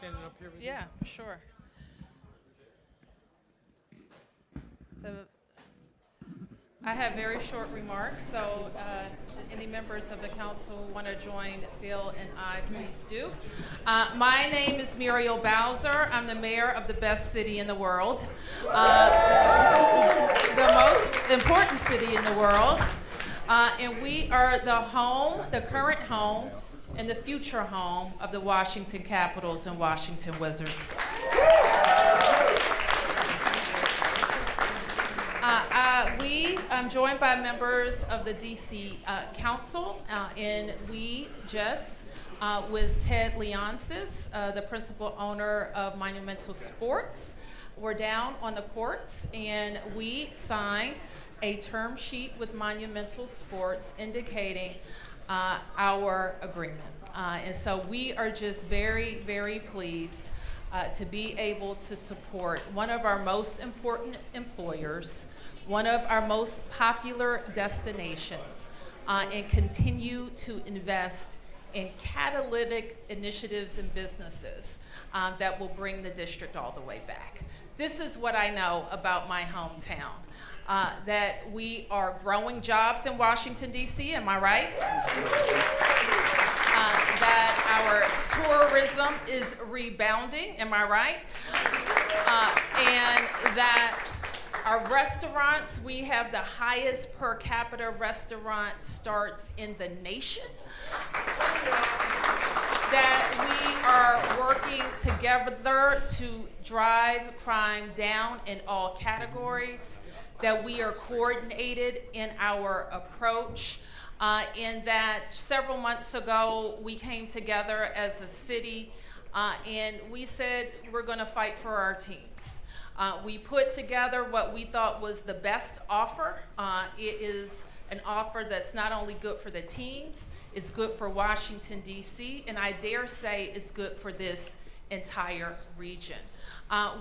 standing up here with you? Yeah, for sure. I have very short remarks, so any members of the council who want to join Phil and I, please do. My name is Muriel Bowser. I'm the mayor of the best city in the world, the most important city in the world, and we are the current home, and the future home of the Washington Capitals and Washington Wizards. I'm joined by members of the DC Council, and we just, with Ted Leonsis, the principal owner of Monumental Sports, we're down on the courts, and we signed a term sheet with Monumental Sports indicating our agreement. And so we are just very, very pleased to be able to support one of our most important employers, one of our most popular destinations, and continue to invest in catalytic initiatives and businesses that will bring the district all the way back. This is what I know about my hometown, that we are growing jobs in Washington, D.C., am I right? That our tourism is rebounding, am I right? And that our restaurants, we have the highest per capita restaurant starts in the nation. That we are working together to drive crime down in all categories. That we are coordinated in our approach. In that several months ago, we came together as a city and we said we're going to fight for our teams. We put together what we thought was the best offer. It is an offer that's not only good for the teams, it's good for Washington, D.C., and I dare say it's good for this entire region.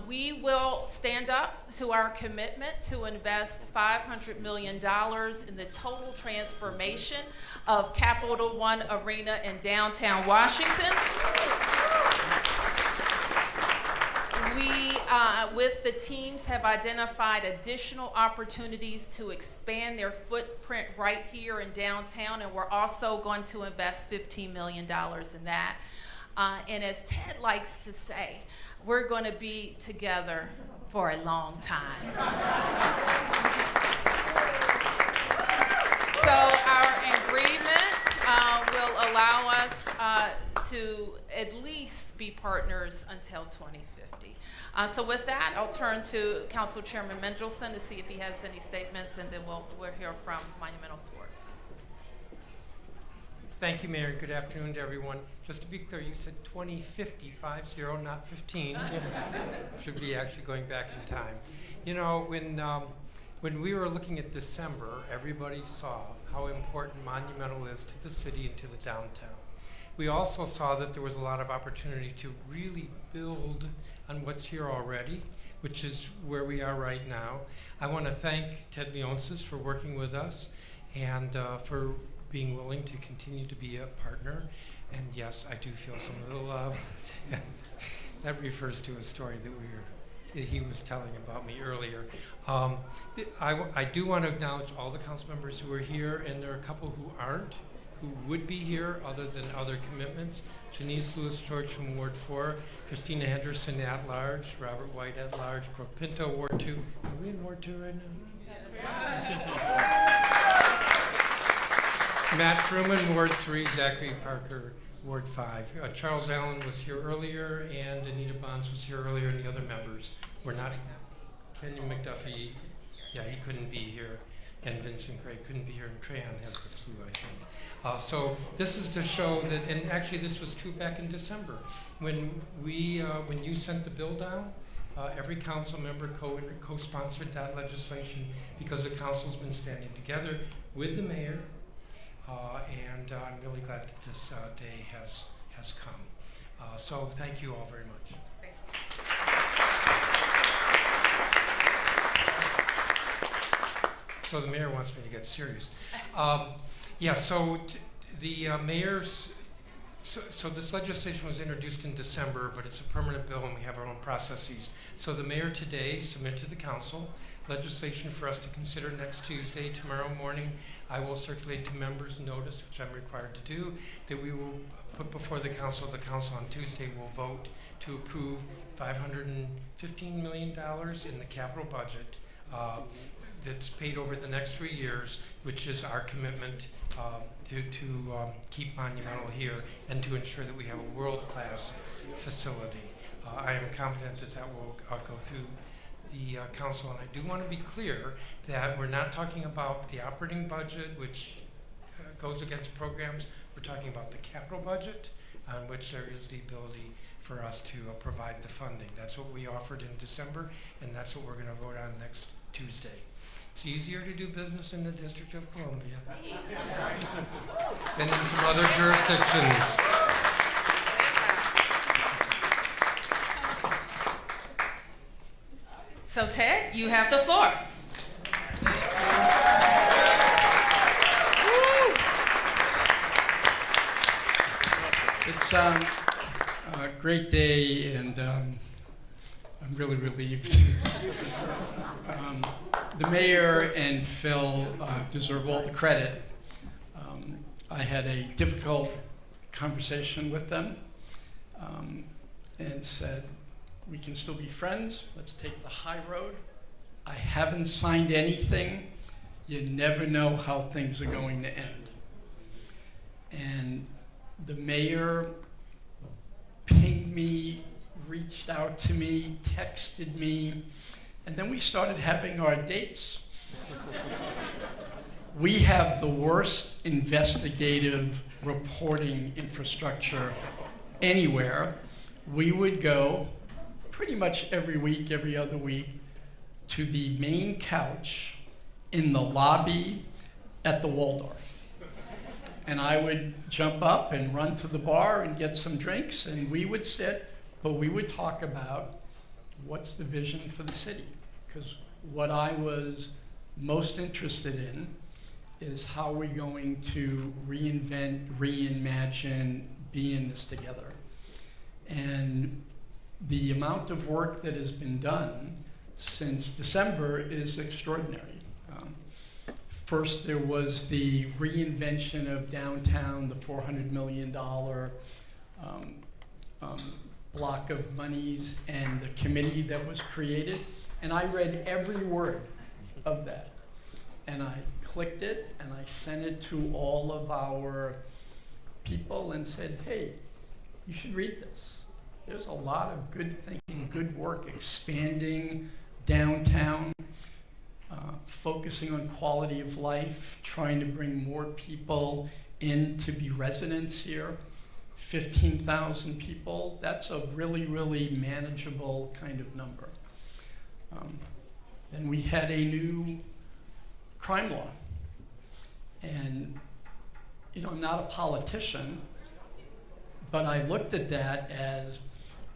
We will stand up to our commitment to invest $500 million in the total transformation of Capital One Arena in downtown Washington. We, with the teams, have identified additional opportunities to expand their footprint right here in downtown, and we're also going to invest $15 million in that. And as Ted likes to say, we're going to be together for a long time. So our agreement will allow us to at least be partners until 2050. So with that, I'll turn to Council Chairman Mendelson to see if he has any statements, and then we'll hear from Monumental Sports. Thank you, Mayor. Good afternoon to everyone. Just to be clear, you said 2050, 50, not 15. Should be actually going back in time. You know, when we were looking at December, everybody saw how important Monumental is to the city and to the downtown. We also saw that there was a lot of opportunity to really build on what's here already, which is where we are right now. I want to thank Ted Leonsis for working with us and for being willing to continue to be a partner. And yes, I do feel some of the love. That refers to a story that he was telling about me earlier. I do want to acknowledge all the council members who are here, and there are a couple who aren't, who would be here other than other commitments. Janice Lewis-George from Ward 4, Christina Henderson at large, Robert White at large, Brooke Pinto, Ward 2. Are we in Ward 2 right now? Matt Truman, Ward 3, Zachary Parker, Ward 5. Charles Allen was here earlier, and Anita Bonds was here earlier, and the other members were not. Kenyon McDuffie, yeah, he couldn't be here, and Vincent Gray couldn't be here, and Crayon has the flu, I think. So this is to show that, and actually this was true back in December, when you sent the bill down, every council member co-sponsored that legislation because the council's been standing together with the mayor. And I'm really glad that this day has come. So thank you all very much. So the mayor wants me to get serious. Yeah, so the mayor's So this legislation was introduced in December, but it's a permanent bill and we have our own processes. So the mayor today submitted to the council legislation for us to consider next Tuesday. Tomorrow morning, I will circulate to members notice, which I'm required to do, that we will put before the council. The council on Tuesday will vote to approve $515 million in the capital budget that's paid over the next 3 years, which is our commitment to keep Monumental here and to ensure that we have a world-class facility. I am confident that that will go through the council, and I do want to be clear that we're not talking about the operating budget, which goes against programs. We're talking about the capital budget, on which there is the ability for us to provide the funding. That's what we offered in December, and that's what we're going to vote on next Tuesday. It's easier to do business in the District of Columbia than in some other jurisdictions. So Ted, you have the floor. It's a great day, and I'm really relieved. The mayor and Phil deserve all the credit. I had a difficult conversation with them and said, we can still be friends. Let's take the high road. I haven't signed anything. You never know how things are going to end. And the mayor pinged me, reached out to me, texted me, and then we started having our dates. We have the worst investigative reporting infrastructure anywhere. We would go pretty much every week, every other week, to the main couch in the lobby at the Waldorf. And I would jump up and run to the bar and get some drinks, and we would sit, but we would talk about what's the vision for the city. Because what I was most interested in is how we're going to reinvent, reimagine, be in this together. And the amount of work that has been done since December is extraordinary. First, there was the reinvention of downtown, the $400 million block of monies, and the committee that was created. And I read every word of that. And I clicked it, and I sent it to all of our people and said, hey, you should read this. There's a lot of good thinking, good work, expanding downtown, focusing on quality of life, trying to bring more people in to be residents here. 15,000 people, that's a really, really manageable kind of number. Then we had a new crime law. And, you know, I'm not a politician, but I looked at that as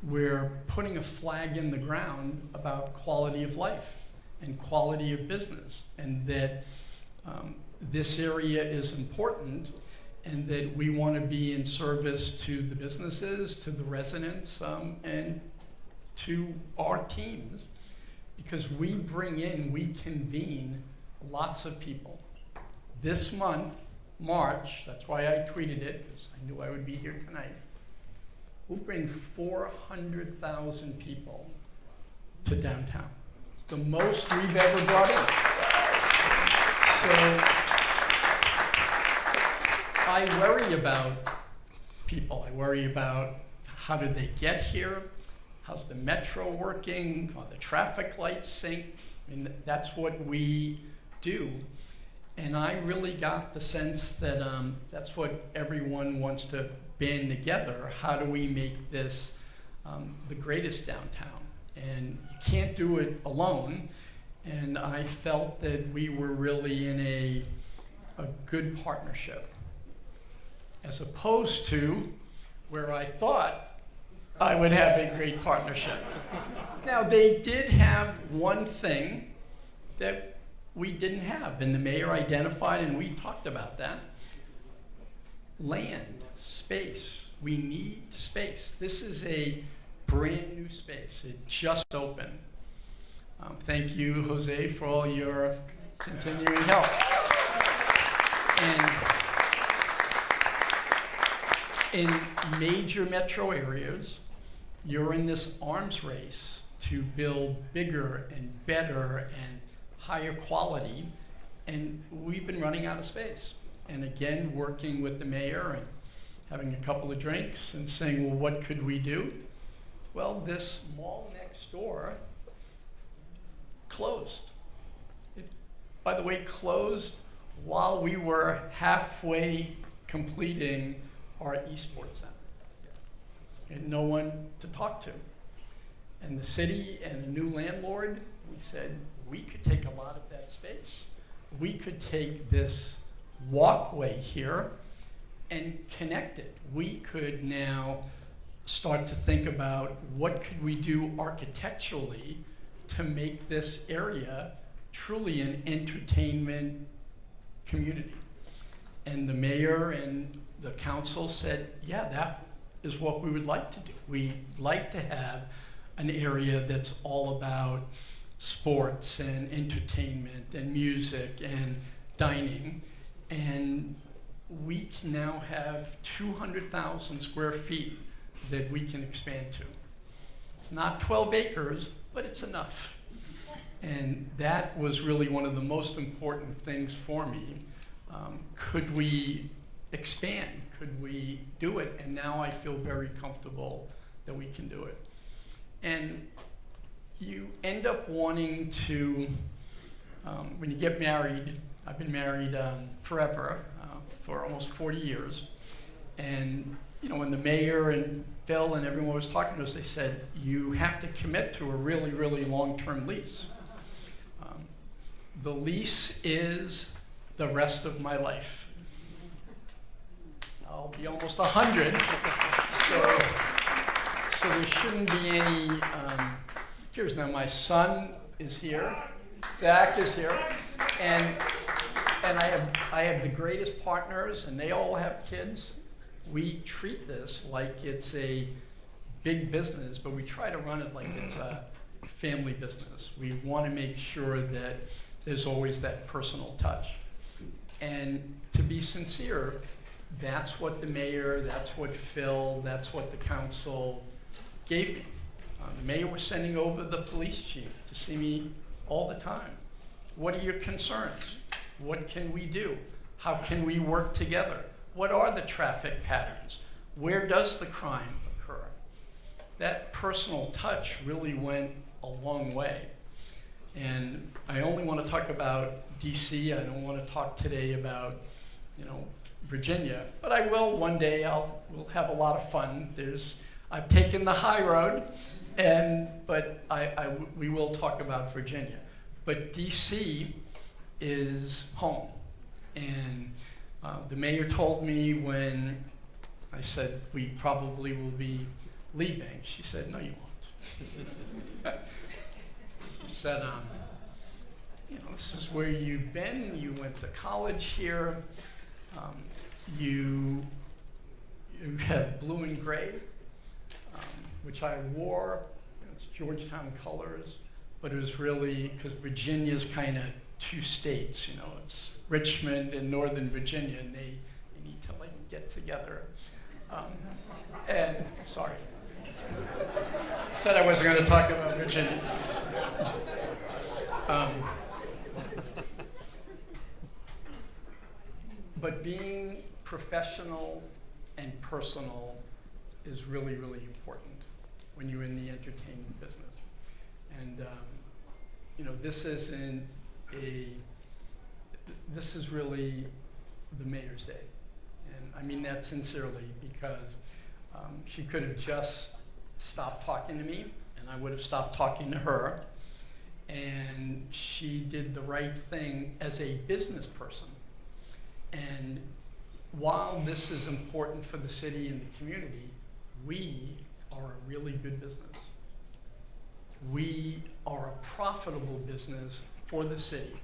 we're putting a flag in the ground about quality of life and quality of business, and that this area is important, and that we want to be in service to the businesses, to the residents, and to our teams, because we convene lots of people. This month, March, that's why I tweeted it, because I knew I would be here tonight, we'll bring 400,000 people to downtown. It's the most we've ever brought in. So I worry about people. I worry about how did they get here? How's the metro working? Are the traffic lights synced? I mean, that's what we do. And I really got the sense that that's what everyone wants to band together. How do we make this the greatest downtown? And you can't do it alone. And I felt that we were really in a good partnership, as opposed to where I thought I would have a great partnership. Now, they did have one thing that we didn't have, and the mayor identified, and we talked about that. Land, space. We need space. This is a brand new space. It just opened. Thank you, Jose, for all your continuing help. And in major metro areas, you're in this arms race to build bigger and better and higher quality, and we've been running out of space. And again, working with the mayor and having a couple of drinks and saying, well, what could we do? Well, this mall next door closed. It, by the way, closed while we were halfway completing our esports center. And no one to talk to. And the city and the new landlord, we said, we could take a lot of that space. We could take this walkway here and connect it. We could now start to think about what could we do architecturally to make this area truly an entertainment community. And the mayor and the council said, yeah, that is what we would like to do. We'd like to have an area that's all about sports and entertainment and music and dining. And we now have 200,000 square feet that we can expand to. It's not 12 acres, but it's enough. And that was really one of the most important things for me. Could we expand? Could we do it? And now I feel very comfortable that we can do it. And you end up wanting to, when you get married, I've been married forever, for almost 40 years. And you know, when the mayor and Phil and everyone was talking to us, they said, you have to commit to a really, really long-term lease. The lease is the rest of my life. I'll be almost 100, so there shouldn't be any fears. Now my son is here, Zach is here, and I have the greatest partners, and they all have kids. We treat this like it's a big business, but we try to run it like it's a family business. We want to make sure that there's always that personal touch. And to be sincere, that's what the mayor, that's what Phil, that's what the council gave me. The mayor was sending over the police chief to see me all the time. What are your concerns? What can we do? How can we work together? What are the traffic patterns? Where does the crime occur? That personal touch really went a long way. And I only want to talk about DC. I don't want to talk today about, you know, Virginia, but I will one day. We'll have a lot of fun. I've taken the high road, but we will talk about Virginia. But DC is home, and the mayor told me when I said we probably will be leaving. She said, "No, you won't." She said, "You know, this is where you've been. You went to college here. You have blue and gray, which I wore. It's Georgetown colors, but it was really because Virginia's kind of two states. You know, it's Richmond and Northern Virginia, and they need to like get together." And sorry, I said I wasn't going to talk about Virginia. But being professional and personal is really, really important when you're in the entertainment business. And you know, this is really the mayor's day. And I mean that sincerely, because she could have just stopped talking to me, and I would have stopped talking to her. And she did the right thing as a business person. And while this is important for the city and the community, we are a really good business. We are a profitable business for the city.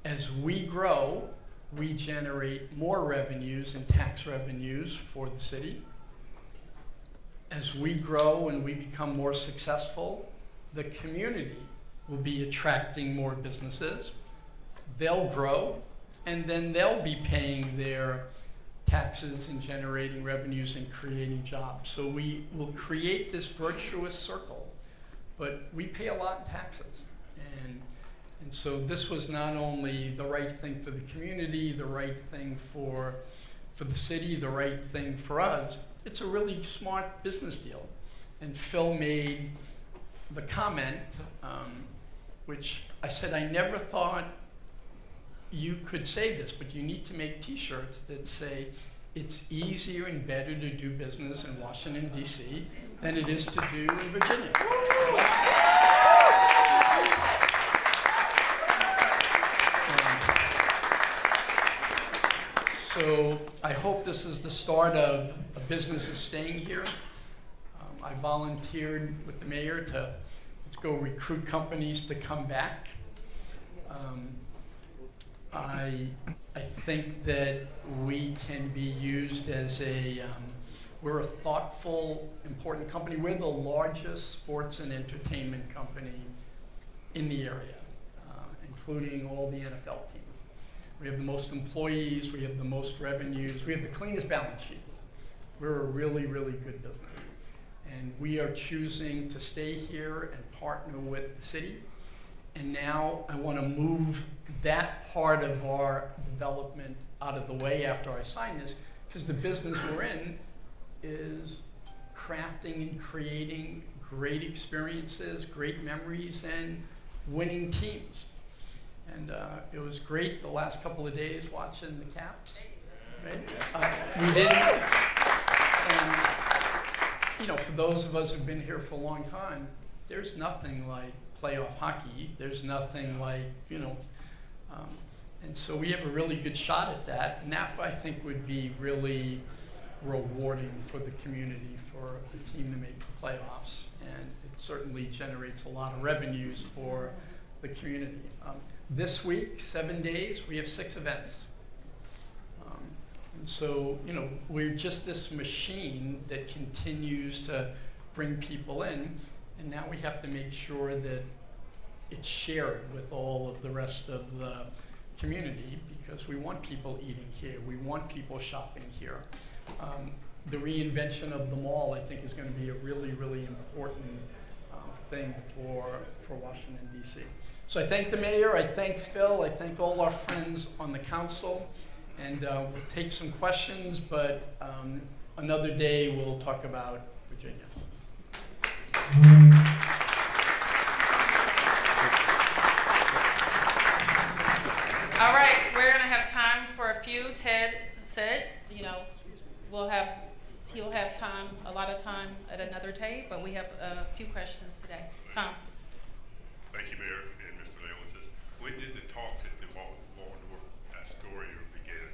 As we grow, we generate more revenues and tax revenues for the city. as we grow and we become more successful, the community will be attracting more businesses. They'll grow, and then they'll be paying their taxes and generating revenues and creating jobs. So we will create this virtuous circle, but we pay a lot in taxes. And so this was not only the right thing for the community, the right thing for the city, the right thing for us, it's a really smart business deal. And Phil made the comment, which I said, I never thought you could say this, but you need to make t-shirts that say, it's easier and better to do business in Washington, D.C. than it is to do in Virginia. So I hope this is the start of a business staying here. I volunteered with the mayor to let's go recruit companies to come back. I think that we can be used as we're a thoughtful, important company. We're the largest sports and entertainment company in the area, including all the NFL teams. We have the most employees, we have the most revenues, we have the cleanest balance sheets. We're a really, really good business. And we are choosing to stay here and partner with the city. And now I want to move that part of our development out of the way after I sign this, because the business we're in is crafting and creating great experiences, great memories, and winning teams. And it was great the last couple of days watching the Caps. Right? We didn't, and for those of us who've been here for a long time, there's nothing like playoff hockey. There's nothing like, and so we have a really good shot at that. And that, I think, would be really rewarding for the community, for a team to make the playoffs. And it certainly generates a lot of revenues for the community. This week, 7 days, we have 6 events. And so, we're just this machine that continues to bring people in. And now we have to make sure that it's shared with all of the rest of the community, because we want people eating here. We want people shopping here. The reinvention of the mall, I think, is going to be a really, really important thing for Washington, D.C. So I thank the mayor, I thank Phil, I thank all our friends on the council, and we'll take some questions, but another day we'll talk about Virginia. All right, we're gonna have time for a few. Ted said, he'll have time, a lot of time at another day, but we have a few questions today. Tom. Thank you, Mayor and Mr. Leonsis. When did the talks at the Waldorf Astoria begin?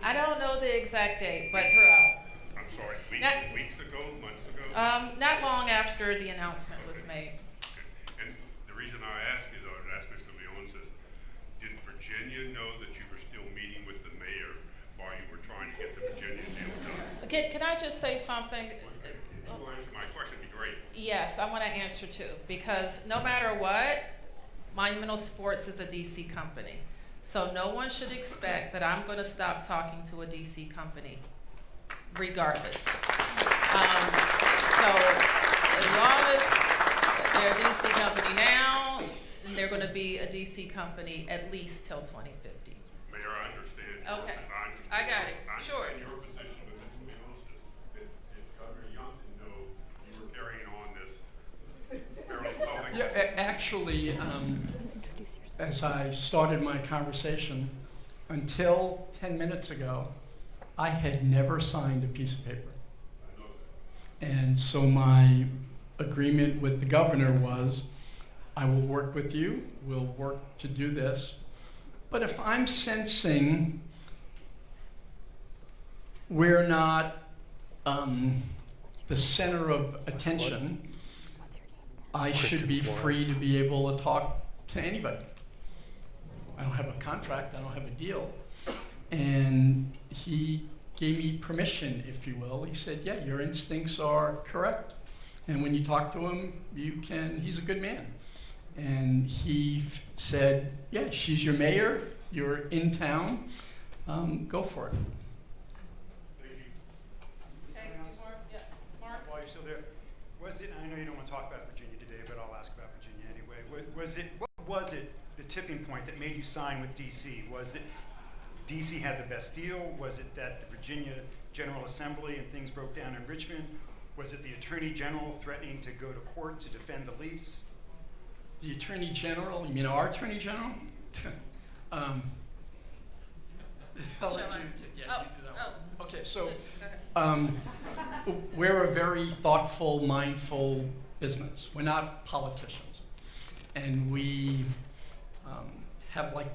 I don't know the exact date, but throughout. I'm sorry, weeks ago, months ago? Not long after the announcement was made. Okay. And the reason I ask is, I would ask Mr. Leonsis, did Virginia know that you were still meeting with the mayor while you were trying to get the Virginia deal done? Can I just say something? If you will answer my question, it'd be great. Yes, I want to answer too, because no matter what, Monumental Sports is a DC company. So no one should expect that I'm going to stop talking to a DC company, regardless. So as long as they're a DC company now, they're going to be a DC company at least till 2050. Mayor, I understand. Okay, I got it. Sure. I understand your position with Mr. Leonsis. If Governor Youngkin knew you were carrying on this fairly public. Yeah, actually, as I started my conversation, until 10 minutes ago, I had never signed a piece of paper. And so my agreement with the governor was, I will work with you, we'll work to do this. But if I'm sensing we're not the center of attention, I should be free to be able to talk to anybody. I don't have a contract, I don't have a deal. And he gave me permission, if you will. He said, yeah, your instincts are correct. And when you talk to him, he's a good man. And he said, yeah, she's your mayor, you're in town, go for it. While you're still there, was it, I know you don't want to talk about Virginia today, but I'll ask about Virginia anyway. What was it, the tipping point that made you sign with DC? Was it DC had the best deal? Was it that the Virginia General Assembly and things broke down in Richmond? Was it the Attorney General threatening to go to court to defend the lease? The Attorney General, you mean our Attorney General? I'll let you, you do that one. Okay, so we're a very thoughtful, mindful business. We're not politicians. And we have like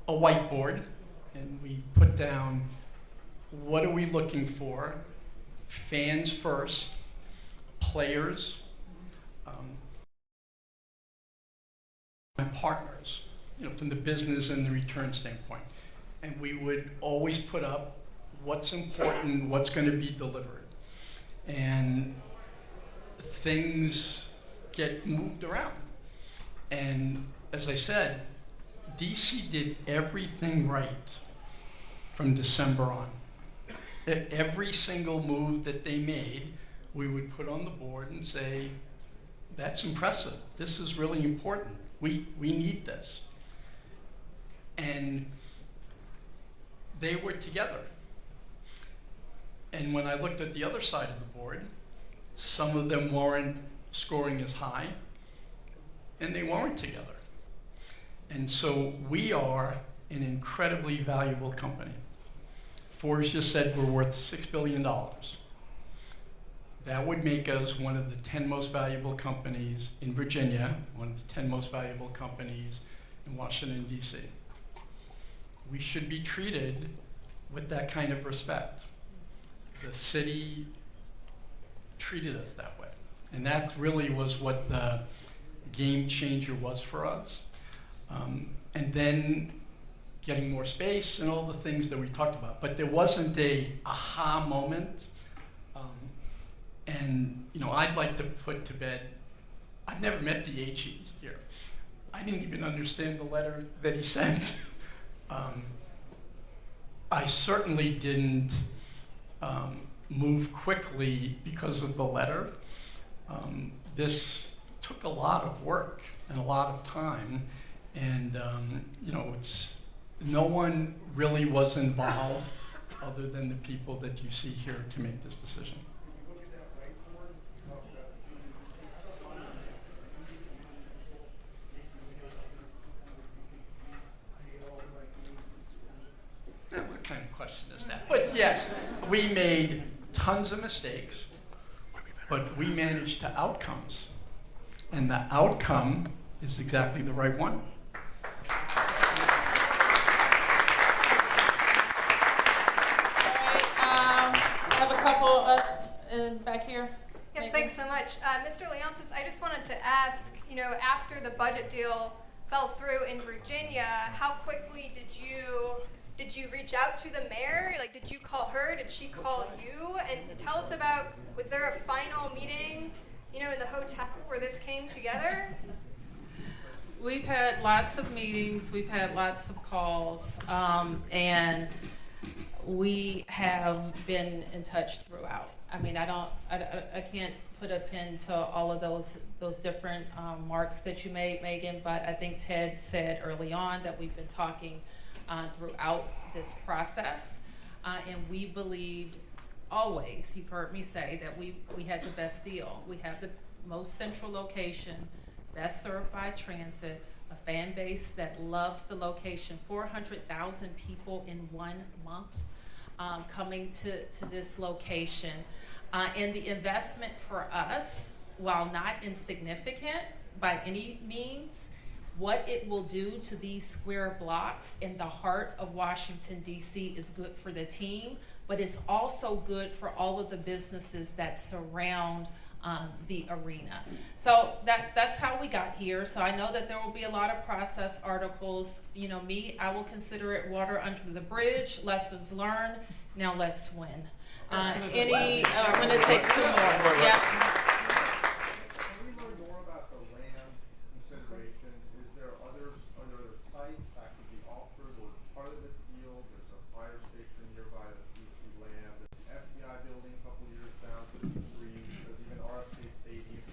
a whiteboard, and we put down what are we looking for, fans first, players, and partners, from the business and the return standpoint. And we would always put up what's important, what's going to be delivered. And things get moved around. And as I said, DC did everything right from December on. Every single move that they made, we would put on the board and say, that's impressive. This is really important. We need this. And they were together. And when I looked at the other side of the board, some of them weren't scoring as high, and they weren't together. And so we are an incredibly valuable company. Forbes just said we're worth $6 billion. That would make us one of the 10 most valuable companies in Virginia, one of the 10 most valuable companies in Washington, D.C. We should be treated with that kind of respect. The city treated us that way. And that really was what the game changer was for us. And then getting more space and all the things that we talked about. But there wasn't a aha moment. And I'd like to put to bed, I've never met the AG here. I didn't even understand the letter that he sent. I certainly didn't move quickly because of the letter. This took a lot of work and a lot of time, and no one really was involved other than the people that you see here to make this decision. What kind of question is that? But yes, we made tons of mistakes, but we managed to outcomes. And the outcome is exactly the right one. I have a couple back here. Yes, Megan? thanks so much. Mr. Leonsis, I just wanted to ask, after the budget deal fell through in Virginia, how quickly did you reach out to the mayor? Like, did you call her? Did she call you? And tell us about, was there a final meeting, in the hotel where this came together? We've had lots of meetings, we've had lots of calls, and we have been in touch throughout. I mean, I can't put a pin to all of those different marks that you made, Megan, but I think Ted said early on that we've been talking throughout this process, and we believed always, you've heard me say, that we had the best deal. We have the most central location, best served by transit, a fan base that loves the location, 400,000 people in 1 month coming to this location. And the investment for us, while not insignificant by any means, what it will do to these square blocks in the heart of Washington, D.C. is good for the team, but it's also good for all of the businesses that surround the arena. So that's how we got here. So I know that there will be a lot of process articles. I will consider it water under the bridge, lessons learned, Now let's win. I'm gonna take 2 more. Yeah. Can we learn more about the land considerations? Are there other sites that could be offered or part of this deal? There's a fire station nearby the DC land. There's the FBI building a couple years down to the street. There's even RFK Stadium.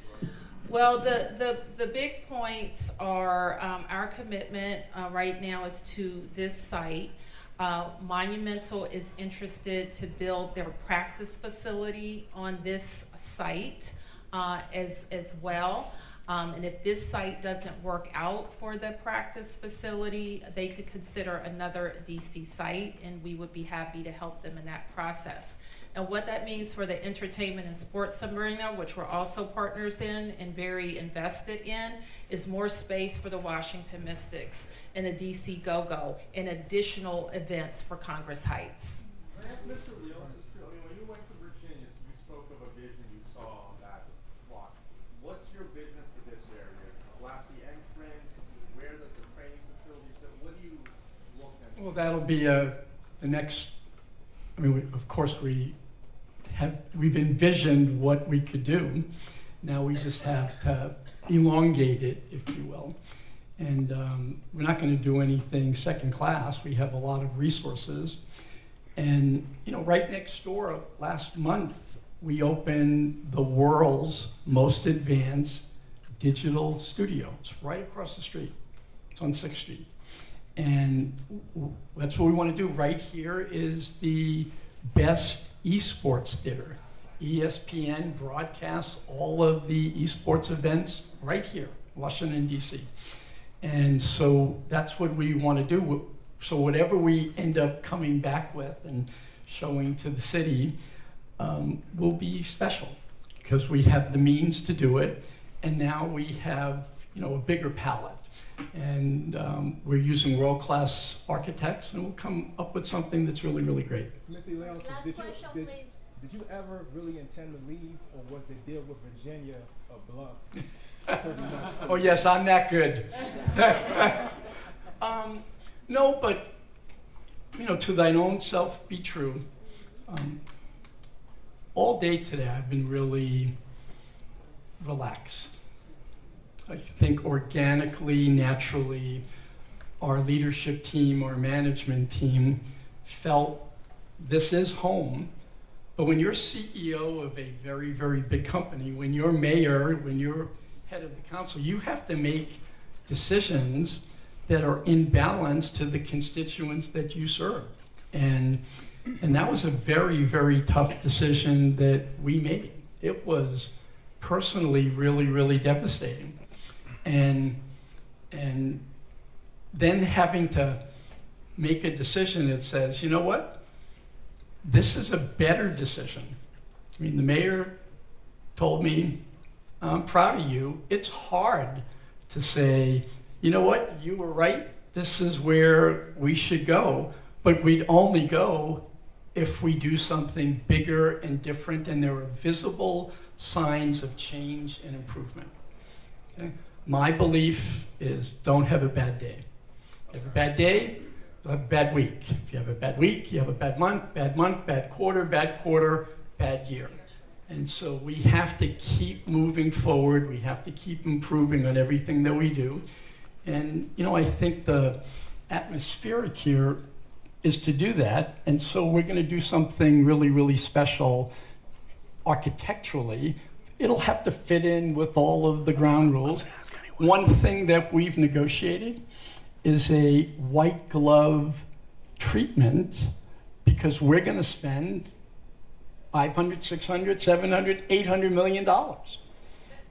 Well, the big points are our commitment right now is to this site. Monumental is interested to build their practice facility on this site as well. And if this site doesn't work out for the practice facility, they could consider another DC site, and we would be happy to help them in that process. And what that means for the entertainment and sports arena, which we're also partners in and very invested in, is more space for the Washington Mystics and the DC Go-Go and additional events for Congress Heights. Mr. Leonsis, too, I mean, when you went to Virginia, you spoke of a vision you saw on that block. What's your vision for this area? Glassy entrance? Where does the training facility sit? What do you look at? Well, that'll be the next. I mean, of course, we've envisioned what we could do. Now we just have to elongate it, if you will. And we're not going to do anything second class. We have a lot of resources. And, right next door, last month, we opened the world's most advanced digital studio. It's right across the street. It's on 6th Street. And that's what we want to do. Right here is the best esports theater. ESPN broadcasts all of the esports events right here, Washington, D.C. And so that's what we want to do. So whatever we end up coming back with and showing to the city will be special because we have the means to do it. And now we have, a bigger palette. And we're using world-class architects, and we'll come up with something that's really, really great. Mr. Leonsis, did you ever really intend to leave, or was the deal with Virginia a bluff? Oh yes, I'm that good. No, but to thine own self be true. All day today, I've been really relaxed. I think organically, naturally, our leadership team, our management team felt this is home. But when you're CEO of a very, very big company, when you're mayor, when you're head of the council, you have to make decisions that are in balance to the constituents that you serve. And that was a very, very tough decision that we made. It was personally really, really devastating. And then having to make a decision that says, you know what? This is a better decision. I mean, the mayor told me, I'm proud of you. It's hard to say, you know what? You were right. This is where we should go. But we'd only go if we do something bigger and different and there are visible signs of change and improvement. Okay? My belief is don't have a bad day. If you have a bad day, you'll have a bad week. If you have a bad week, you have a bad month, bad quarter, bad year. And so we have to keep moving forward. We have to keep improving on everything that we do. And, I think the atmospheric here is to do that. And so we're going to do something really, really special architecturally. It'll have to fit in with all of the ground rules. One thing that we've negotiated is a white glove treatment because we're going to spend $500, $600, $700, $800 million.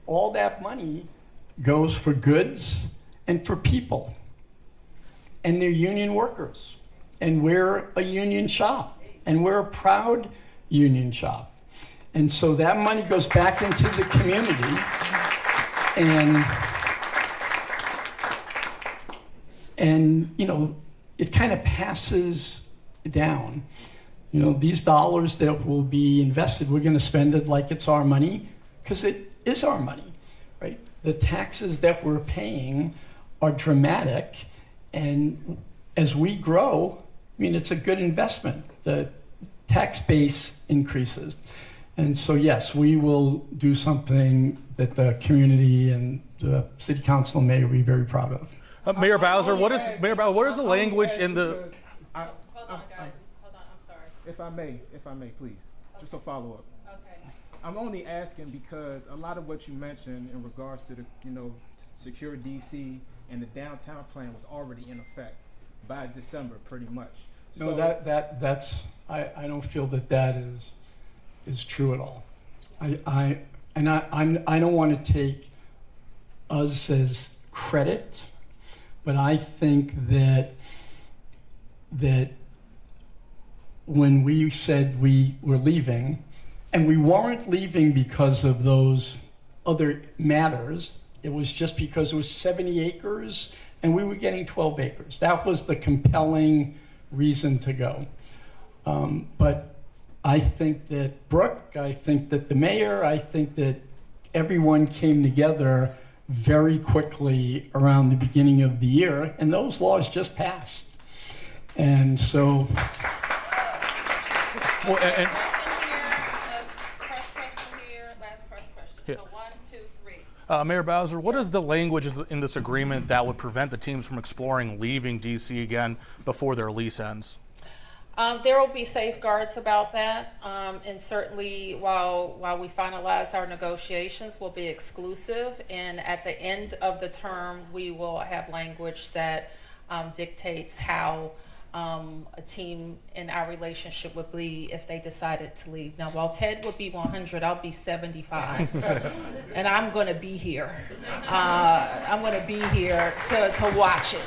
All that money goes for goods and for people. And they're union workers. And we're a union shop. And we're a proud union shop. And so that money goes back into the community. And it kind of passes down. These dollars that will be invested, we're going to spend it like it's our money, because it is our money, right? The taxes that we're paying are dramatic, and as we grow, it's a good investment. The tax base increases. And so, yes, we will do something that the community and the city council and mayor will be very proud of. Mayor Bowser, what is the language in the? Hold on, guys. Hold on. I'm sorry. If I may, please, just a follow up. Okay. I'm only asking because a lot of what you mentioned in regards to the, secure DC and the downtown plan was already in effect by December, pretty much. No, that's I don't feel that is true at all. I don't want to take us as credit, but I think that when we said we were leaving, and we weren't leaving because of those other matters, it was just because it was 70 acres and we were getting 12 acres. That was the compelling reason to go. But I think that Brooke, I think that the mayor, I think that everyone came together very quickly around the beginning of the year, and those laws just passed. And so... Well, and Last press question. Yeah. So 1, 2, 3. Mayor Bowser, what is the language in this agreement that would prevent the teams from exploring leaving DC again before their lease ends? There will be safeguards about that, and certainly while we finalize our negotiations, will be exclusive. And at the end of the term, we will have language that dictates how a team in our relationship would be if they decided to leave. Now, while Ted would be 100, I'll be 75, and I'm going to be here. I'm going to be here to watch it.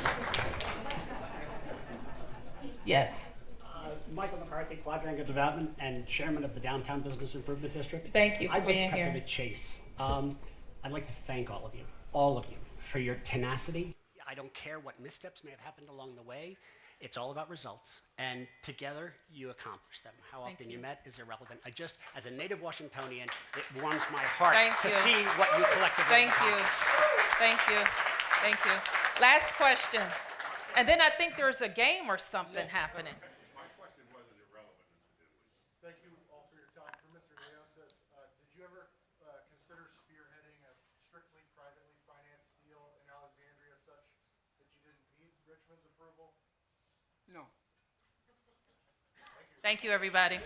Yes. Michael McCarthy, Quadrangle Development and Chairman of the Downtown Business Improvement District. Thank you for I'd being like to here. cut to the chase. I'd like to thank all of you, for your tenacity. I don't care what missteps may have happened along the way. It's all about results, and together you accomplish them. How often you met is irrelevant. As a native Washingtonian, it warms my heart to see what you collectively Thank you. accomplished. Thank you. Thank you. Last question. And then I think there's a game or something happening. My question wasn't irrelevant to begin with. Thank you all for your time. For Mr. Leonsis, did you ever consider spearheading a strictly privately financed deal in Alexandria such that you didn't need Richmond's approval? No. Thank you, everybody.